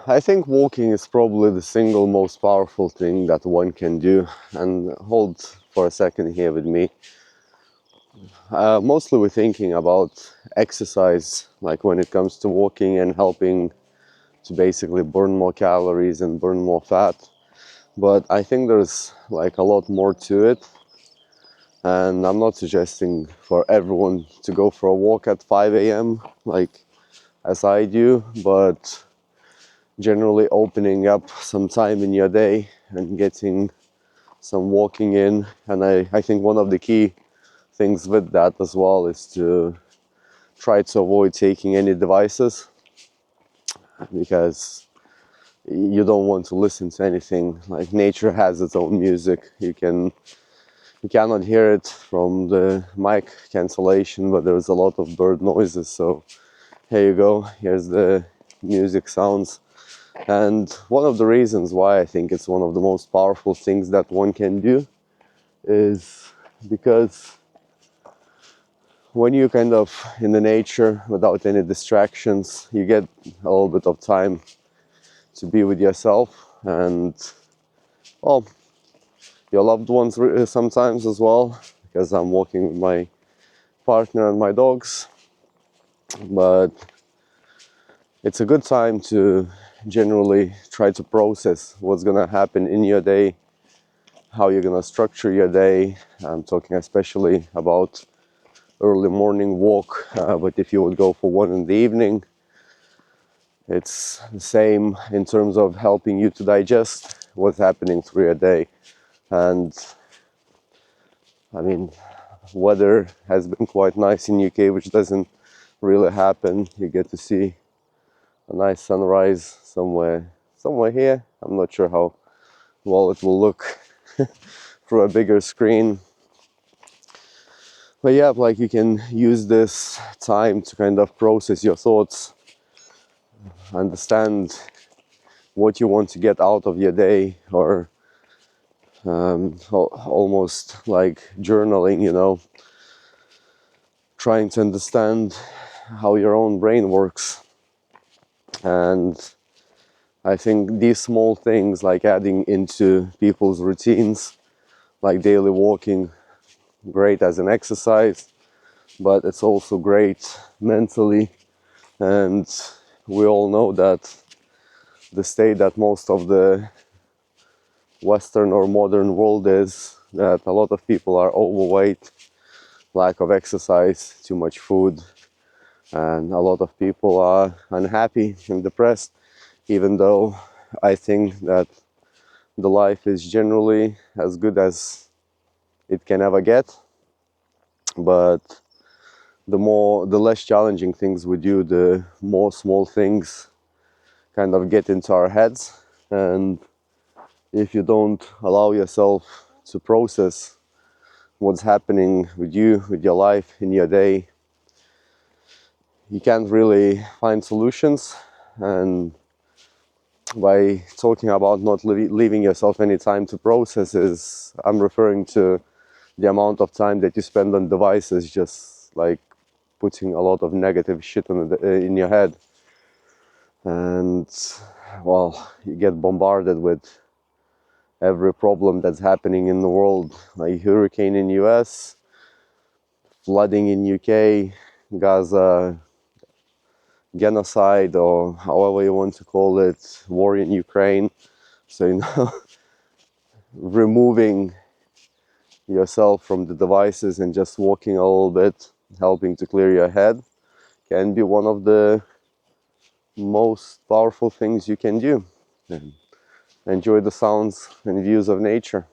I think walking is probably the single most powerful thing that one can do. And hold for a second here with me. Mostly we're thinking about exercise, like when it comes to walking and helping to basically burn more calories and burn more fat. But I think there's like a lot more to it. And I'm not suggesting for everyone to go for a walk at 5 a.m. like as I do, but generally opening up some time in your day and getting some walking in. And I think one of the key things with that as well is to try to avoid taking any devices, because you don't want to listen to anything. Like nature has its own music. You cannot hear it from the mic cancellation, but there's a lot of bird noises. So here you go, here's the music sounds. And one of the reasons why I think it's one of the most powerful things that one can do is because when you kind of in the nature without any distractions, you get a little bit of time to be with yourself and, well, your loved ones sometimes as well, because I'm walking with my partner and my dogs. But it's a good time to generally try to process what's going to happen in your day, how you're going to structure your day. I'm talking especially about early morning walk, but if you would go for one in the evening, it's the same in terms of helping you to digest what's happening through your day. And I mean, weather has been quite nice in UK, which doesn't really happen. You get to see a nice sunrise somewhere here. I'm not sure how well it will look through a bigger screen. But yeah, like you can use this time to kind of process your thoughts, understand what you want to get out of your day, or almost like journaling, trying to understand how your own brain works. And I think these small things, like adding into people's routines, like daily walking, great as an exercise, but it's also great mentally. And we all know that the state that most of the Western or modern world is, that a lot of people are overweight, lack of exercise, too much food, and a lot of people are unhappy and depressed, even though I think that the life is generally as good as it can ever get. But the less challenging things we do, the more small things kind of get into our heads. And if you don't allow yourself to process what's happening with you, with your life, in your day, you can't really find solutions. And by talking about not leaving yourself any time to process, I'm referring to the amount of time that you spend on devices, just like putting a lot of negative shit in your head. And, well, you get bombarded with every problem that's happening in the world, like hurricane in US, flooding in UK, Gaza, genocide, or however you want to call it, war in Ukraine. So, removing yourself from the devices and just walking a little bit, helping to clear your head, can be one of the most powerful things you can do. And enjoy the sounds and views of nature.